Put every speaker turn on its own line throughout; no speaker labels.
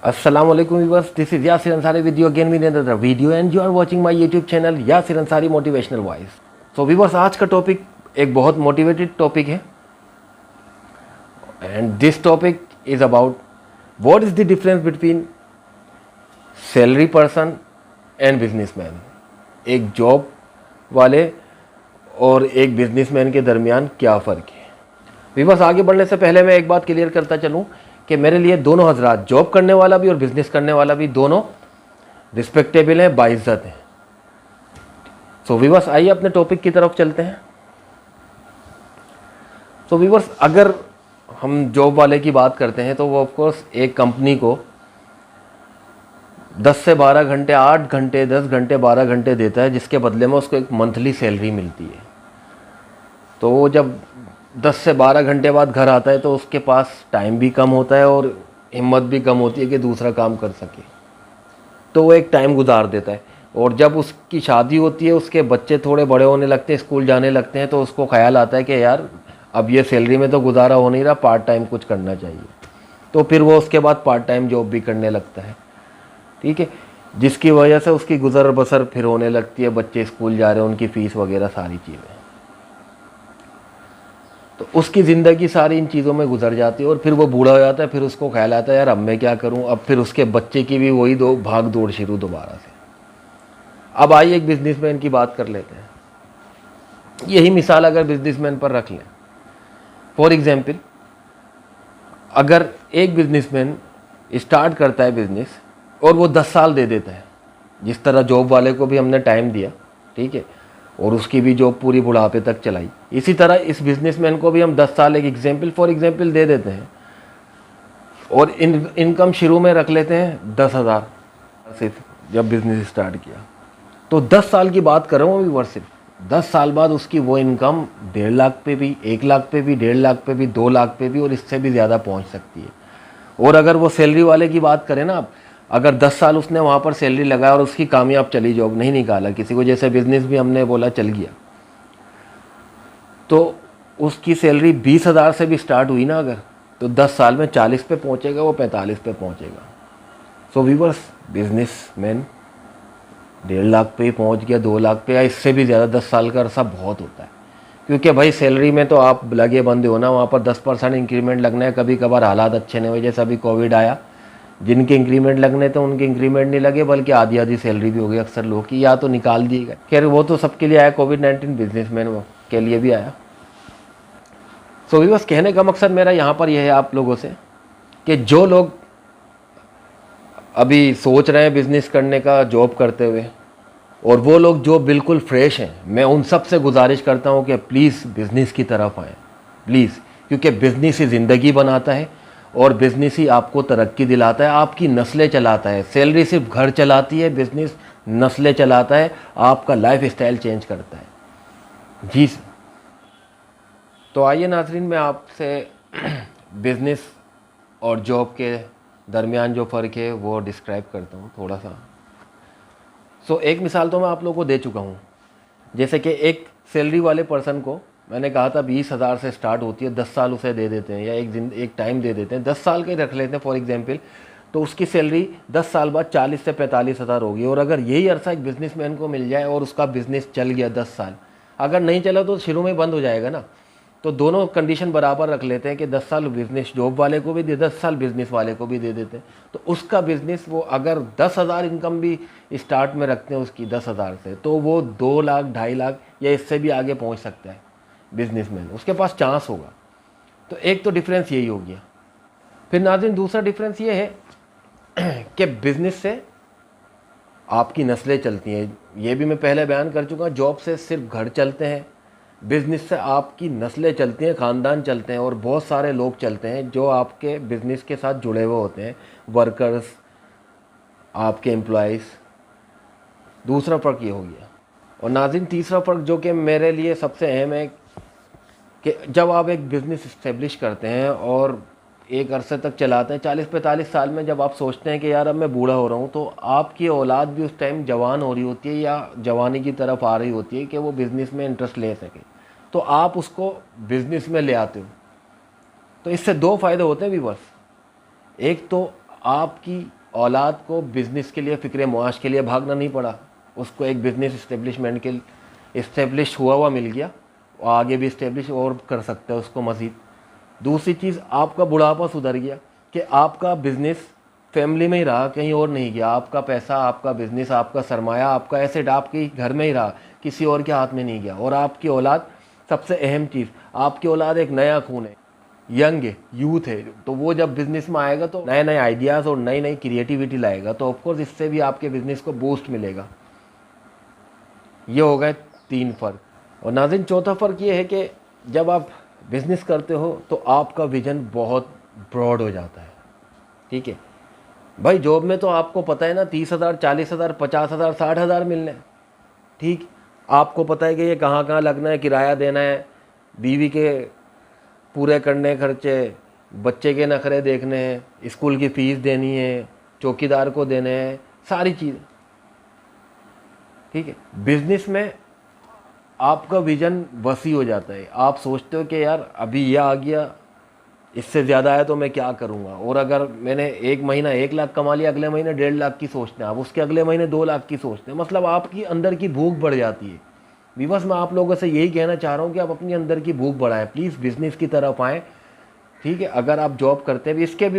Assalamualaikum viewers, this is Yasir Ansari with you again with another video and you are watching my YouTube channel Yasir Ansari Motivational Voice. So viewers, आज का topic एक बहुत motivated topic है and this topic is about what is the difference between salary person and businessman. एक job वाले और एक businessman के दरमियान क्या फ़र्क है। विवर्स, आगे बढ़ने से पहले मैं एक बात क्लियर करता चलूँ कि मेरे लिए दोनों हजरात, जॉब करने वाला भी और बिजनेस करने वाला भी, दोनों रिस्पेक्टेबल हैं, बाइज्जत हैं। सो विवर्स, आइए अपने टॉपिक की तरफ चलते हैं। सो विवर्स, अगर हम जॉब वाले की बात करते हैं तो वो ऑफकोर्स एक कंपनी को 10 से 12 घंटे, 8 घंटे, 10 घंटे, 12 घंटे देता है, जिसके बदले में उसको एक मंथली सैलरी मिलती है। तो वो जब 10 से 12 घंटे बाद घर आता है तो उसके पास टाइम भी कम होता है और हिम्मत भी कम होती है कि दूसरा काम कर सके, तो वो एक टाइम गुजार देता है। और जब उसकी शादी होती है, उसके बच्चे थोड़े बड़े होने लगते हैं, स्कूल जाने लगते हैं, तो उसको ख्याल आता है कि यार अब ये सैलरी में तो गुजारा हो नहीं रहा, पार्ट टाइम कुछ करना चाहिए। तो फिर वो उसके बाद पार्ट टाइम जॉब भी करने लगता है, ठीक है, जिसकी वजह से उसकी गुजर बसर फिर होने लगती है। बच्चे स्कूल जा रहे हैं, उनकी फ़ीस वगैरह सारी चीज़ें, तो उसकी ज़िंदगी सारी इन चीज़ों में गुजर जाती है। और फिर वो बूढ़ा हो जाता है, फिर उसको ख्याल आता है यार अब मैं क्या करूं। अब फिर उसके बच्चे की भी वही दो भाग दौड़ शुरू दोबारा से। अब आइए एक बिजनेसमैन की बात कर लेते हैं। यही मिसाल अगर बिजनेसमैन पर रख लें, फॉर एग्जाम्पल, अगर एक बिजनेसमैन स्टार्ट करता है बिजनेस और वो 10 साल दे देता है, जिस तरह जॉब वाले को भी हमने टाइम दिया, ठीक है, और उसकी भी जॉब पूरी बुढ़ापे तक चलाई, इसी तरह इस बिजनेसमैन को भी हम 10 साल एक एग्जाम्पल फॉर एग्जाम्पल दे देते हैं और इनकम शुरू में रख लेते हैं 10,000 सिर्फ जब बिजनेस स्टार्ट किया। तो 10 साल की बात कर रहा हूँ अभी वर्ष, सिर्फ 10 साल बाद उसकी वो इनकम 1.5 लाख पे भी, 1 लाख पे भी, 1.5 लाख पे भी, 2 लाख पे भी और इससे भी ज़्यादा पहुँच सकती है। और अगर वो सैलरी वाले की बात करें ना, आप अगर 10 साल उसने वहाँ पर सैलरी लगाया और उसकी कामयाब चली, जॉब नहीं निकाला किसी को, जैसे बिजनेस भी हमने बोला चल गया, तो उसकी सैलरी 20,000 से भी स्टार्ट हुई ना अगर, तो 10 साल में 40 पे पहुँचेगा, वो 45 पे पहुँचेगा। सो व्यूअर्स, बिजनेसमैन 1.5 लाख पे ही पहुँच गया, 2 लाख पे, या इससे भी ज़्यादा। 10 साल का अरसा बहुत होता है, क्योंकि भाई सैलरी में तो आप लगे बंदे हो ना, वहाँ पर 10% इंक्रीमेंट लगना है। कभी कभार हालात अच्छे नहीं हुए, जैसे अभी कोविड आया, जिनके इंक्रीमेंट लगने तो उनके इंक्रीमेंट नहीं लगे, बल्कि आधी आधी सैलरी भी हो गई अक्सर लोग की, या तो निकाल दिए गए। खैर वो तो सबके लिए आया कोविड-19, बिजनेसमैन के लिए भी आया। सो बस कहने का मकसद मेरा यहाँ पर यह है आप लोगों से कि जो लोग अभी सोच रहे हैं बिज़नेस करने का जॉब करते हुए, और वो लोग जो बिल्कुल फ्रेश हैं, मैं उन सब से गुजारिश करता हूँ कि प्लीज़ बिज़नेस की तरफ आएँ, प्लीज़, क्योंकि बिज़नेस ही ज़िंदगी बनाता है और बिज़नेस ही आपको तरक्की दिलाता है, आपकी नस्लें चलाता है। सैलरी सिर्फ घर चलाती है, बिज़नेस नस्लें चलाता है, आपका लाइफ स्टाइल चेंज करता है। जी, तो आइए नाज़रीन, मैं आपसे बिज़नेस और जॉब के दरमियान जो फ़र्क है वो डिस्क्राइब करता हूँ थोड़ा सा। सो एक मिसाल तो मैं आप लोगों को दे चुका हूँ, जैसे कि एक सैलरी वाले पर्सन को मैंने कहा था 20,000 से स्टार्ट होती है, 10 साल उसे दे देते हैं या एक टाइम दे देते हैं, 10 साल के रख लेते हैं फॉर एग्जांपल, तो उसकी सैलरी 10 साल बाद 40 से 45,000 होगी। और अगर यही अरसा एक बिजनेसमैन को मिल जाए और उसका बिज़नेस चल गया 10 साल, अगर नहीं चला तो शुरू में बंद हो जाएगा ना। तो दोनों कंडीशन बराबर रख लेते हैं कि 10 साल बिज़नेस जॉब वाले को भी दे, 10 साल बिज़नेस वाले को भी दे देते हैं। तो उसका बिज़नेस, वो अगर 10,000 इनकम भी स्टार्ट में रखते हैं उसकी 10,000 से, तो वो 2 लाख, 2.5 लाख या इससे भी आगे पहुंच सकता है बिजनेसमैन, उसके पास चांस होगा। तो एक तो डिफरेंस यही हो गया। फिर नाज़रीन, दूसरा डिफरेंस ये है कि बिज़नेस से आपकी नस्लें चलती हैं। ये भी मैं पहले बयान कर चुका हूँ, जॉब से सिर्फ घर चलते हैं, बिज़नेस से आपकी नस्लें चलती हैं, ख़ानदान चलते हैं और बहुत सारे लोग चलते हैं जो आपके बिज़नेस के साथ जुड़े हुए होते हैं, वर्कर्स, आपके एम्प्लॉइज़। दूसरा फ़र्क ये हो गया। और नाज़रीन, तीसरा फ़र्क जो कि मेरे लिए सबसे अहम है कि जब आप एक बिज़नेस इस्टेब्लिश करते हैं और एक अरसे तक चलाते हैं, 40-45 साल में जब आप सोचते हैं कि यार अब मैं बूढ़ा हो रहा हूँ, तो आपकी औलाद भी उस टाइम जवान हो रही होती है या जवानी की तरफ आ रही होती है कि वो बिज़नेस में इंटरेस्ट ले सके, तो आप उसको बिज़नेस में ले आते हो। तो इससे 2 फ़ायदे होते हैं व्यूअर्स। एक तो आपकी औलाद को बिज़नेस के लिए, फ़िक्र मुआश के लिए भागना नहीं पड़ा, उसको एक बिज़नेस इस्टेब्लिशमेंट के इस्टेब्लिश हुआ मिल गया, वो आगे भी इस्टेब्लिश और कर सकता है उसको मज़ीद। दूसरी चीज़, आपका बुढ़ापा सुधर गया कि आपका बिज़नेस फैमिली में ही रहा, कहीं और नहीं गया। आपका पैसा, आपका बिज़नेस, आपका सरमाया, आपका एसेट आपके घर में ही रहा, किसी और के हाथ में नहीं गया। और आपकी औलाद, सबसे अहम चीज़, आपकी औलाद एक नया खून है, यंग है, यूथ है, तो वो जब बिज़नेस में आएगा तो नए नए आइडियाज़ और नई नई क्रिएटिविटी लाएगा, तो ऑफकोर्स इससे भी आपके बिज़नेस को बूस्ट मिलेगा। ये हो गए 3 फ़र्क। और नाज़रीन, चौथा फ़र्क ये है कि जब आप बिज़नेस करते हो तो आपका विज़न बहुत ब्रॉड हो जाता है। ठीक है भाई, जॉब में तो आपको पता है ना 30,000, 40,000, 50,000, 60,000 मिलने हैं। ठीक, आपको पता है कि ये कहाँ कहाँ लगना है, किराया देना है, बीवी के पूरे करने खर्चे, बच्चे के नखरे देखने हैं, स्कूल की फ़ीस देनी है, चौकीदार को देने हैं, सारी चीज़। ठीक है, बिज़नेस में आपका विज़न वसी हो जाता है। आप सोचते हो कि यार अभी ये आ गया, इससे ज़्यादा आया तो मैं क्या करूँगा। और अगर मैंने एक महीना 1 लाख कमा लिया, अगले महीने 1.5 लाख की सोचते हैं आप, उसके अगले महीने 2 लाख की सोचते हैं। मतलब आपकी अंदर की भूख बढ़ जाती है। बस मैं आप लोगों से यही कहना चाह रहा हूँ कि आप अपनी अंदर की भूख बढ़ाएं, प्लीज़ बिज़नेस की तरफ आएँ। ठीक है, अगर आप जॉब करते भी, इसके भी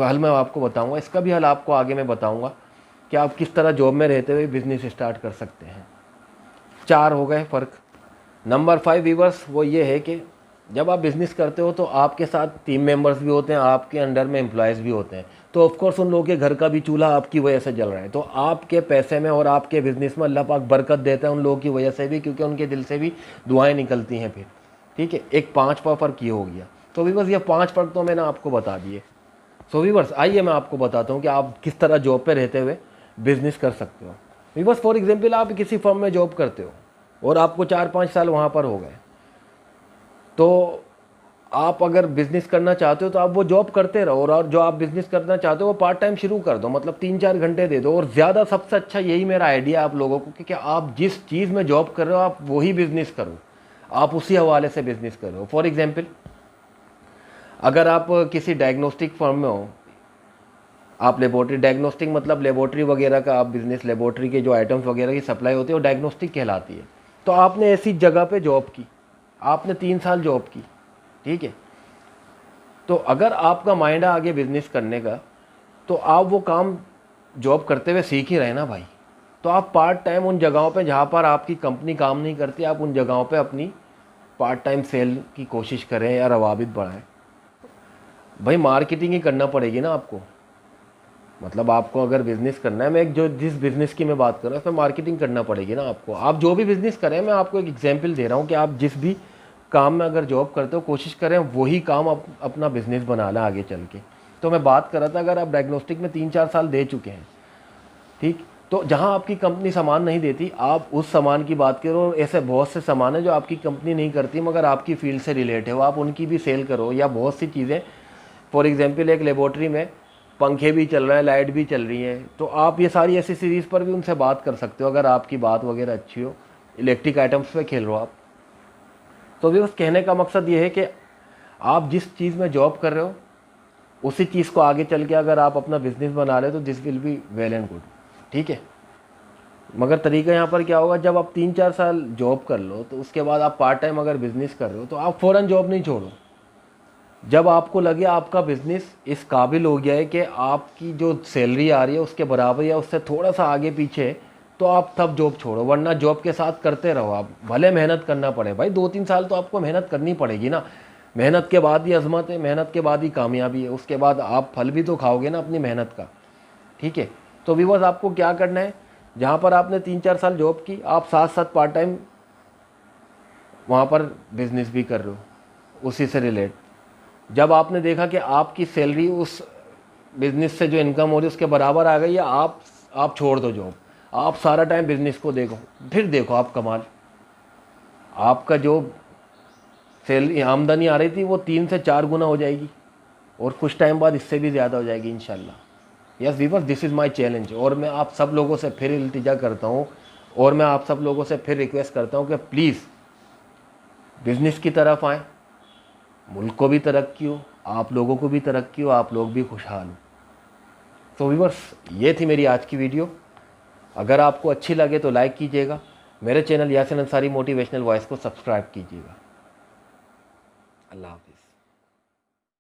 हल मैं आपको बताऊँगा, इसका भी हल आपको आगे मैं बताऊँगा कि आप किस तरह जॉब में रहते हुए बिज़नेस स्टार्ट कर सकते हैं। 4 हो गए फ़र्क। नंबर 5 व्यूअर्स, वो ये है कि जब आप बिज़नेस करते हो तो आपके साथ टीम मेंबर्स भी होते हैं, आपके अंडर में एम्प्लॉयज़ भी होते हैं। तो ऑफकोर्स उन लोगों के घर का भी चूल्हा आपकी वजह से जल रहा है। तो आपके पैसे में और आपके बिज़नेस में अल्लाह पाक बरकत देता है उन लोगों की वजह से भी, क्योंकि उनके दिल से भी दुआएं निकलती हैं फिर। ठीक है, एक 5वां फ़र्क ये हो गया। तो व्यूअर्स, ये 5 फ़र्क तो मैंने आपको बता दिए। सो व्यूअर्स, आइए मैं आपको बताता हूँ कि आप किस तरह जॉब पे रहते हुए बिज़नेस कर सकते हो। व्यूअर्स, फॉर एग्जांपल आप किसी फर्म में जॉब करते हो और आपको 4-5 साल वहाँ पर हो गए, तो आप अगर बिज़नेस करना चाहते हो तो आप वो जॉब करते रहो, और जो आप बिज़नेस करना चाहते हो वो पार्ट टाइम शुरू कर दो, मतलब 3-4 घंटे दे दो। और ज़्यादा सबसे अच्छा यही मेरा आइडिया है आप लोगों को कि आप जिस चीज़ में जॉब कर रहे हो आप वही बिज़नेस करो, आप उसी हवाले से बिज़नेस करो। फॉर एग्जांपल, अगर आप किसी डायग्नोस्टिक फर्म में हो, आप लेबोरेटरी, डायग्नोस्टिक मतलब लेबोरेटरी वगैरह का आप बिज़नेस, लेबोरेटरी के जो आइटम्स वगैरह की सप्लाई होती है वो डायग्नोस्टिक कहलाती है। तो आपने ऐसी जगह पे जॉब की, आपने 3 साल जॉब की। ठीक है, तो अगर आपका माइंड है आगे बिज़नेस करने का, तो आप वो काम जॉब करते हुए सीख ही रहे ना भाई। तो आप पार्ट टाइम उन जगहों पे जहाँ पर आपकी कंपनी काम नहीं करती, आप उन जगहों पे अपनी पार्ट टाइम सेल की कोशिश करें या रवाबित बढ़ाएं। भाई मार्केटिंग ही करना पड़ेगी ना आपको, मतलब आपको अगर बिज़नेस करना है, मैं एक जो जिस बिज़नेस की मैं बात कर रहा हूँ उसमें मार्केटिंग करना पड़ेगी ना आपको। आप जो भी बिज़नेस करें, मैं आपको एक एग्जांपल दे रहा हूँ कि आप जिस भी काम में अगर जॉब करते हो, कोशिश करें वही काम अपना बिज़नेस बना लें आगे चल के। तो मैं बात कर रहा था, अगर आप डायग्नोस्टिक में 3-4 साल दे चुके हैं, ठीक, तो जहाँ आपकी कंपनी सामान नहीं देती, आप उस सामान की बात करो। और ऐसे बहुत से सामान है जो आपकी कंपनी नहीं करती मगर आपकी फील्ड से रिलेट है, वो आप उनकी भी सेल करो। या बहुत सी चीज़ें, फॉर एग्जांपल एक लेबोरेटरी में पंखे भी चल रहे हैं, लाइट भी चल रही है, तो आप ये सारी ऐसी सीरीज़ पर भी उनसे बात कर सकते हो अगर आपकी बात वगैरह अच्छी हो। इलेक्ट्रिक आइटम्स पे खेल रहे हो आप, तो भी बस कहने का मकसद ये है कि आप जिस चीज़ में जॉब कर रहे हो उसी चीज़ को आगे चल के अगर आप अपना बिजनेस बना रहे हो तो this will be well and good. ठीक है, मगर तरीका यहाँ पर क्या होगा, जब आप 3-4 साल जॉब कर लो तो उसके बाद आप पार्ट टाइम अगर बिज़नेस कर रहे हो तो आप फ़ौरन जॉब नहीं छोड़ो। जब आपको लगे आपका बिज़नेस इस काबिल हो गया है कि आपकी जो सैलरी आ रही है उसके बराबर या उससे थोड़ा सा आगे पीछे है, तो आप तब जॉब छोड़ो, वरना जॉब के साथ करते रहो। आप भले मेहनत करना पड़े भाई, 2-3 साल तो आपको मेहनत करनी पड़ेगी ना। मेहनत के बाद ही अजमत है, मेहनत के बाद ही कामयाबी है, उसके बाद आप फल भी तो खाओगे ना अपनी मेहनत का। ठीक है, तो व्यूअर्स आपको क्या करना है, जहाँ पर आपने 3-4 साल जॉब की, आप साथ साथ पार्ट टाइम वहाँ पर बिज़नेस भी कर रहे हो उसी से रिलेट। जब आपने देखा कि आपकी सैलरी उस बिज़नेस से जो इनकम हो रही है उसके बराबर आ गई है, आप छोड़ दो जॉब, आप सारा टाइम बिज़नेस को देखो, फिर देखो आप कमाल। आपका जो सैलरी आमदनी आ रही थी वो 3 से 4 गुना हो जाएगी और कुछ टाइम बाद इससे भी ज़्यादा हो जाएगी इंशाल्लाह। Yes viewers, this is my challenge. और मैं आप सब लोगों से फिर इल्तिजा करता हूँ और मैं आप सब लोगों से फिर रिक्वेस्ट करता हूँ कि प्लीज़ बिज़नेस की तरफ आएँ, मुल्क को भी तरक्की हो, आप लोगों को भी तरक्की हो, आप लोग भी खुशहाल हो। सो व्यूअर्स, ये थी मेरी आज की वीडियो। अगर आपको अच्छी लगे तो लाइक कीजिएगा, मेरे channel Yasin Ansari motivational voice को सब्सक्राइब कीजिएगा। अल्लाह हाफिज़।